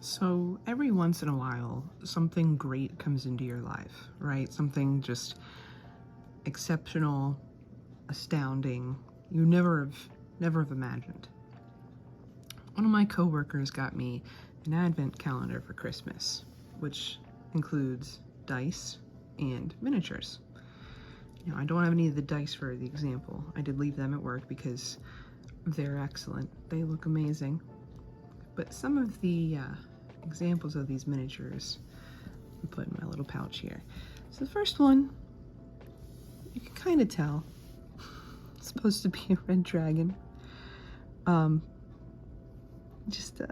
So every once in a while, something great comes into your life, right? Something just exceptional, astounding, you never have imagined. One of my coworkers got me an advent calendar for Christmas, which includes dice and miniatures. Now, I don't have any of the dice for the example. I did leave them at work because they're excellent. They look amazing. But some of the examples of these miniatures I put in my little pouch here. So the first one, you can kind of tell it's supposed to be a red dragon. Just a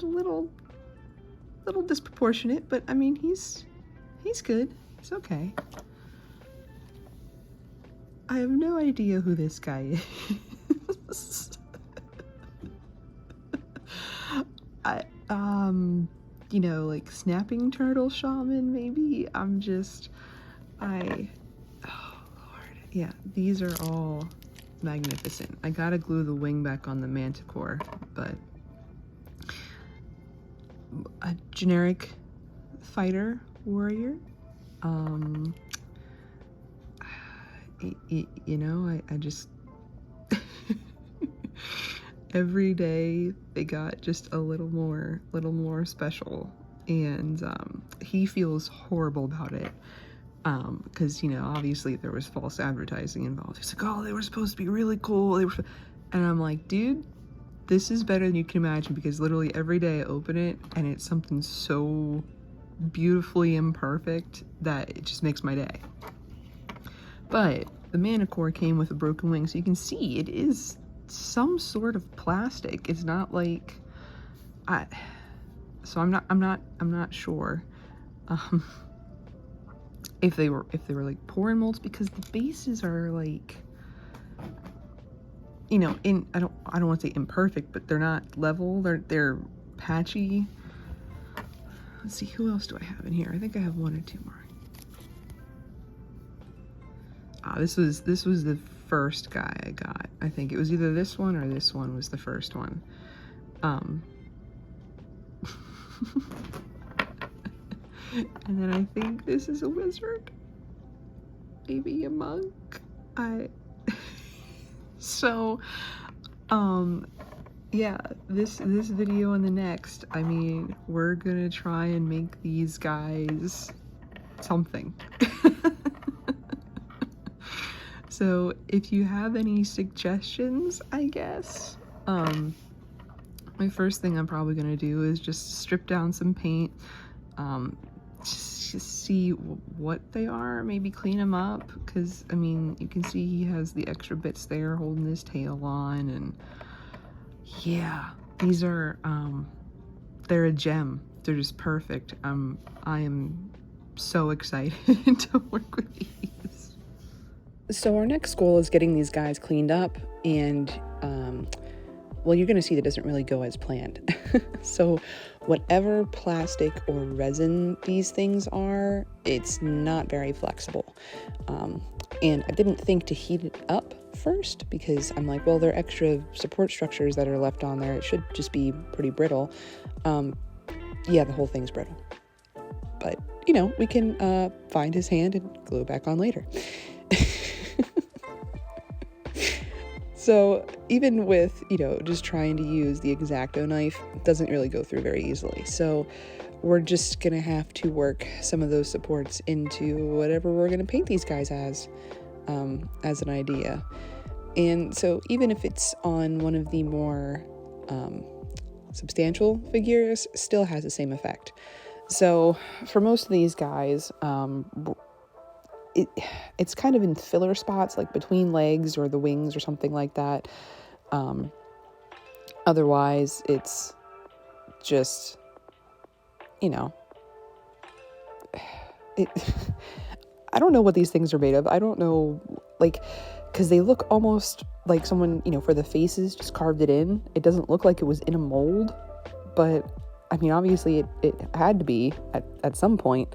little disproportionate, but I mean he's good. He's okay. I have no idea who this guy is. Like snapping turtle shaman, maybe. Oh Lord. Yeah, these are all magnificent. I gotta glue the wing back on the manticore, but a generic fighter warrior. I just every day they got just a little more special, and he feels horrible about it because obviously there was false advertising involved. He's like, oh, they were supposed to be really cool, and I'm like, dude, this is better than you can imagine, because literally every day I open it and it's something so beautifully imperfect that it just makes my day. But the Manicore came with a broken wing, so you can see it is some sort of plastic. It's not like I'm not sure if they were like pouring molds, because the bases are like, I don't want to say imperfect, but they're not level. They're patchy. Let's see, who else do I have in here? I think I have one or two more. This was the first guy I got. I think it was either this one or this one was the first one. And then I think this is a wizard, maybe a monk. Yeah, this video and the next, I mean, we're gonna try and make these guys something. So if you have any suggestions, I guess, my first thing I'm probably gonna do is just strip down some paint, just see what they are, maybe clean them up, because I mean, you can see he has the extra bits there holding his tail on, and yeah, these are they're a gem. They're just perfect. I am so excited to work with these. So our next goal is getting these guys cleaned up, and well, you're gonna see that doesn't really go as planned. So whatever plastic or resin these things are, it's not very flexible. And I didn't think to heat it up first, because I'm like, well, there are extra support structures that are left on there. It should just be pretty brittle. Yeah, the whole thing's brittle. But, we can find his hand and glue it back on later. So even with, just trying to use the X-Acto knife, it doesn't really go through very easily. So we're just going to have to work some of those supports into whatever we're going to paint these guys as an idea. And so even if it's on one of the more substantial figures, still has the same effect. So for most of these guys, it's kind of in filler spots, like between legs or the wings or something like that. Otherwise, it's just, I don't know what these things are made of. I don't know, because they look almost like someone, for the faces, just carved it in. It doesn't look like it was in a mold, but I mean, obviously it had to be at some point.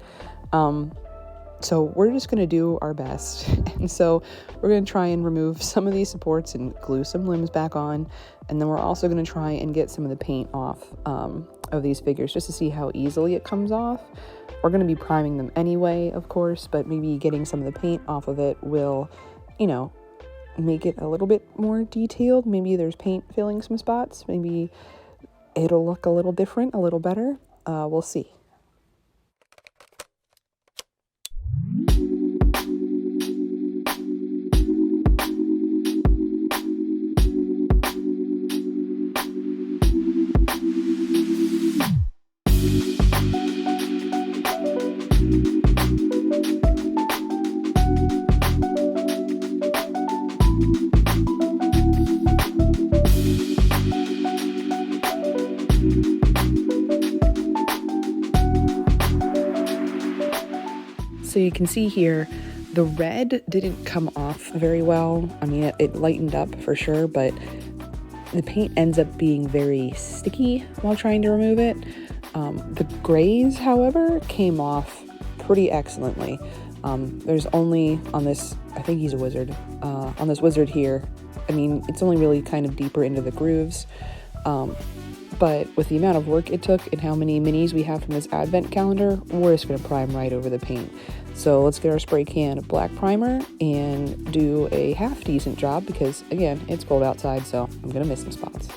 So we're just going to do our best. And so we're going to try and remove some of these supports and glue some limbs back on. And then we're also going to try and get some of the paint off of these figures just to see how easily it comes off. We're going to be priming them anyway, of course, but maybe getting some of the paint off of it will, you know, make it a little bit more detailed. Maybe there's paint filling some spots. Maybe it'll look a little different, a little better. We'll see. So you can see here, the red didn't come off very well. I mean, it lightened up for sure, but the paint ends up being very sticky while trying to remove it. The grays, however, came off pretty excellently. There's only on this, I think he's a wizard, on this wizard here, I mean, it's only really kind of deeper into the grooves. But with the amount of work it took and how many minis we have from this advent calendar, we're just going to prime right over the paint. So let's get our spray can of black primer and do a half decent job because, again, it's cold outside, so I'm going to miss some spots.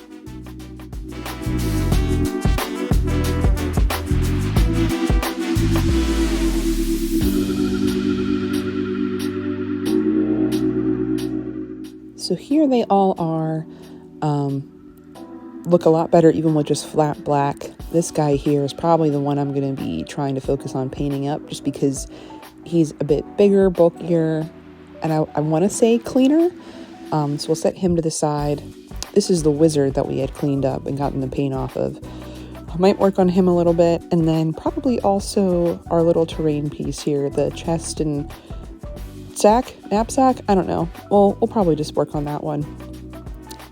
So here they all are. Look a lot better even with just flat black. This guy here is probably the one I'm going to be trying to focus on painting up just because he's a bit bigger, bulkier, and I want to say cleaner. So we'll set him to the side. This is the wizard that we had cleaned up and gotten the paint off of. I might work on him a little bit, and then probably also our little terrain piece here, the chest and knapsack, I don't know. We'll probably just work on that one.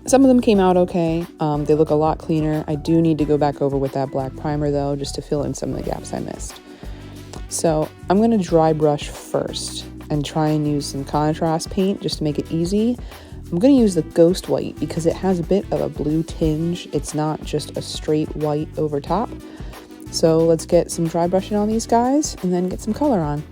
Some of them came out okay. They look a lot cleaner. I do need to go back over with that black primer though, just to fill in some of the gaps I missed. So I'm going to dry brush first and try and use some contrast paint just to make it easy. I'm going to use the ghost white because it has a bit of a blue tinge. It's not just a straight white over top. So let's get some dry brushing on these guys and then get some color on.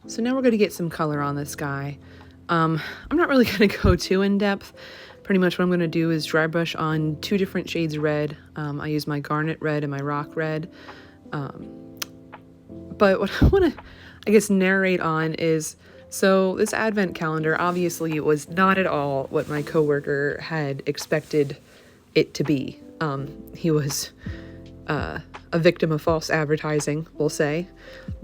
So now we're going to get some color on this guy. I'm not really going to go too in depth. Pretty much what I'm going to do is dry brush on 2 different shades of red. I use my garnet red and my rock red. But what I want to, I guess, narrate on is, so this advent calendar, obviously it was not at all what my coworker had expected it to be. He was a victim of false advertising, we'll say.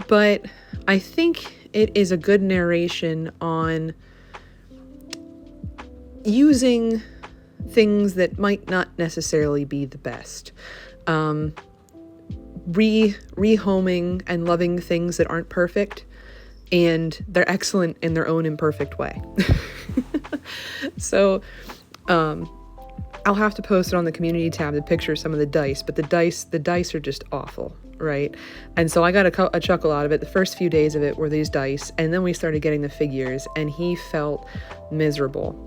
But I think it is a good narration on using things that might not necessarily be the best. Rehoming and loving things that aren't perfect. and they're excellent in their own imperfect way. So I'll have to post it on the community tab, the picture of some of the dice, but the dice are just awful, right? And so I got a chuckle out of it. The first few days of it were these dice, and then we started getting the figures, and he felt miserable.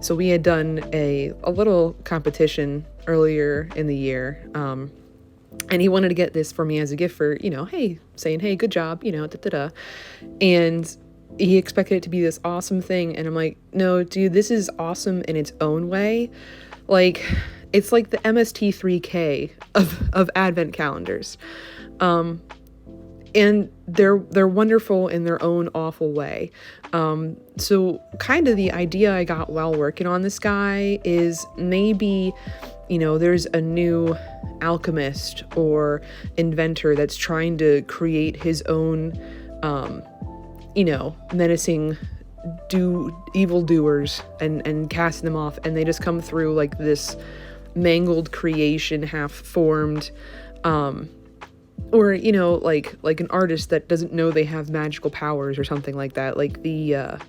So we had done a little competition earlier in the year, and he wanted to get this for me as a gift for, hey, saying, hey, good job, and he expected it to be this awesome thing, and I'm like, no, dude, this is awesome in its own way. Like, it's like the MST3K of advent calendars. And they're wonderful in their own awful way. So kind of the idea I got while working on this guy is maybe, there's a new alchemist or inventor that's trying to create his own, menacing evildoers and casting them off, and they just come through like this mangled creation, half formed, or like an artist that doesn't know they have magical powers or something like that, like the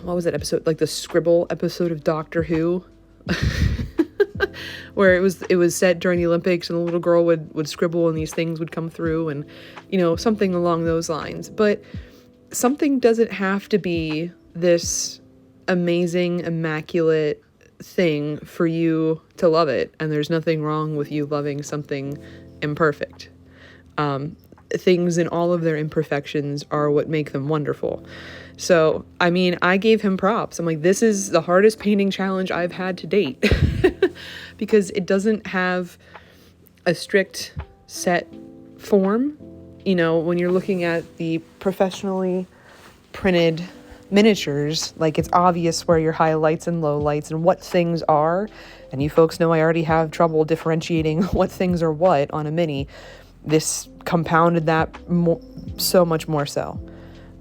what was that episode, like the Scribble episode of Doctor Who, where it was set during the Olympics, and the little girl would scribble and these things would come through, and something along those lines. But something doesn't have to be this amazing, immaculate thing for you to love it, and there's nothing wrong with you loving something imperfect. Things in all of their imperfections are what make them wonderful. So, I mean, I gave him props. I'm like, this is the hardest painting challenge I've had to date, because it doesn't have a strict set form. When you're looking at the professionally printed miniatures, like, it's obvious where your highlights and lowlights and what things are. And you folks know I already have trouble differentiating what things are what on a mini. This compounded that so much more so.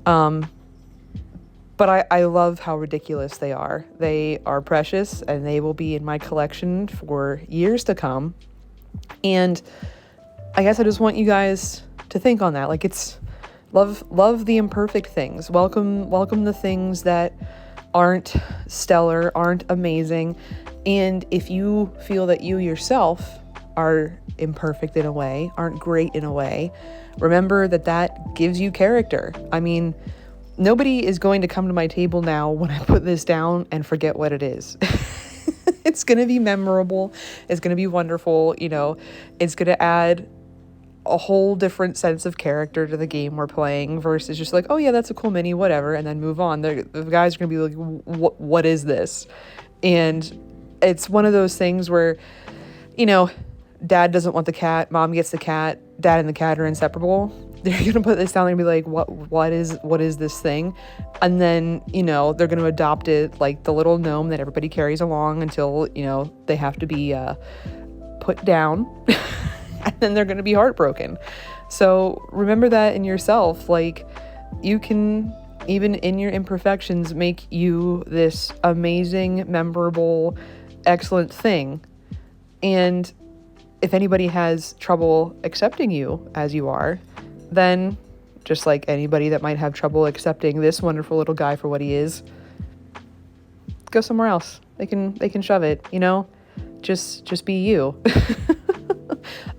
But I love how ridiculous they are. They are precious, and they will be in my collection for years to come. And I guess I just want you guys to think on that. Like, it's love the imperfect things. Welcome the things that aren't stellar, aren't amazing. And if you feel that you yourself are imperfect in a way, aren't great in a way, remember that gives you character. I mean, nobody is going to come to my table now when I put this down and forget what it is. It's going to be memorable. It's going to be wonderful. It's going to add a whole different sense of character to the game we're playing versus just like, oh yeah, that's a cool mini, whatever, and then move on. The guys are going to be like, what is this? And it's one of those things where, dad doesn't want the cat, mom gets the cat, dad and the cat are inseparable. They're going to put this down and be like, what is this thing? And then, they're going to adopt it like the little gnome that everybody carries along until, they have to be put down. And then they're going to be heartbroken. So remember that in yourself. Like, you can, even in your imperfections, make you this amazing, memorable, excellent thing. And if anybody has trouble accepting you as you are, then just like anybody that might have trouble accepting this wonderful little guy for what he is, go somewhere else. They can shove it, just be you.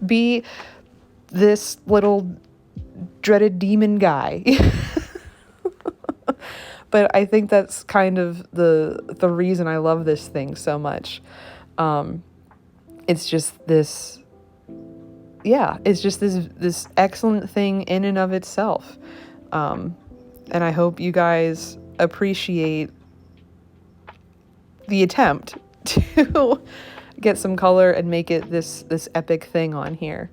Be this little dreaded demon guy. But I think that's kind of the reason I love this thing so much. It's just this, it's just this excellent thing in and of itself. And I hope you guys appreciate the attempt to get some color and make it this epic thing on here.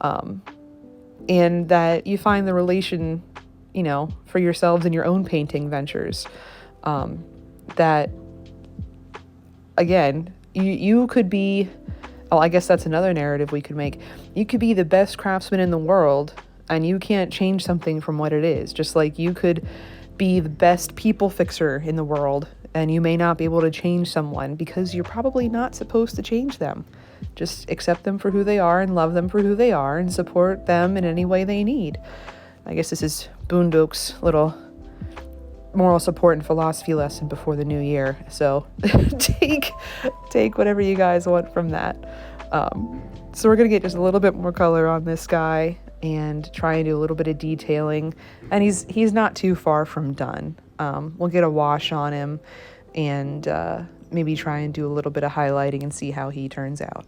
And that you find the relation, for yourselves in your own painting ventures. That, again, you could be, I guess that's another narrative we could make. You could be the best craftsman in the world, and you can't change something from what it is. Just like you could be the best people fixer in the world, and you may not be able to change someone because you're probably not supposed to change them. Just accept them for who they are and love them for who they are and support them in any way they need. I guess this is Boondok's little moral support and philosophy lesson before the new year. So take whatever you guys want from that. So we're gonna get just a little bit more color on this guy and try and do a little bit of detailing. And he's not too far from done. We'll get a wash on him and maybe try and do a little bit of highlighting and see how he turns out.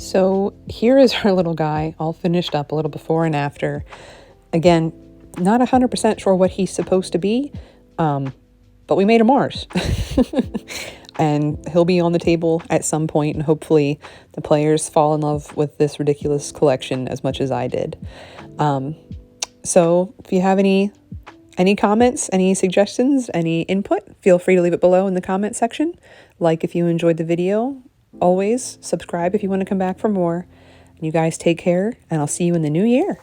So here is our little guy all finished up, a little before and after. Again, not 100% sure what he's supposed to be, but we made a Mars. And he'll be on the table at some point, and hopefully the players fall in love with this ridiculous collection as much as I did. So if you have any comments, any suggestions, any input, feel free to leave it below in the comment section. Like if you enjoyed the video. Always subscribe if you want to come back for more. And you guys take care, and I'll see you in the new year.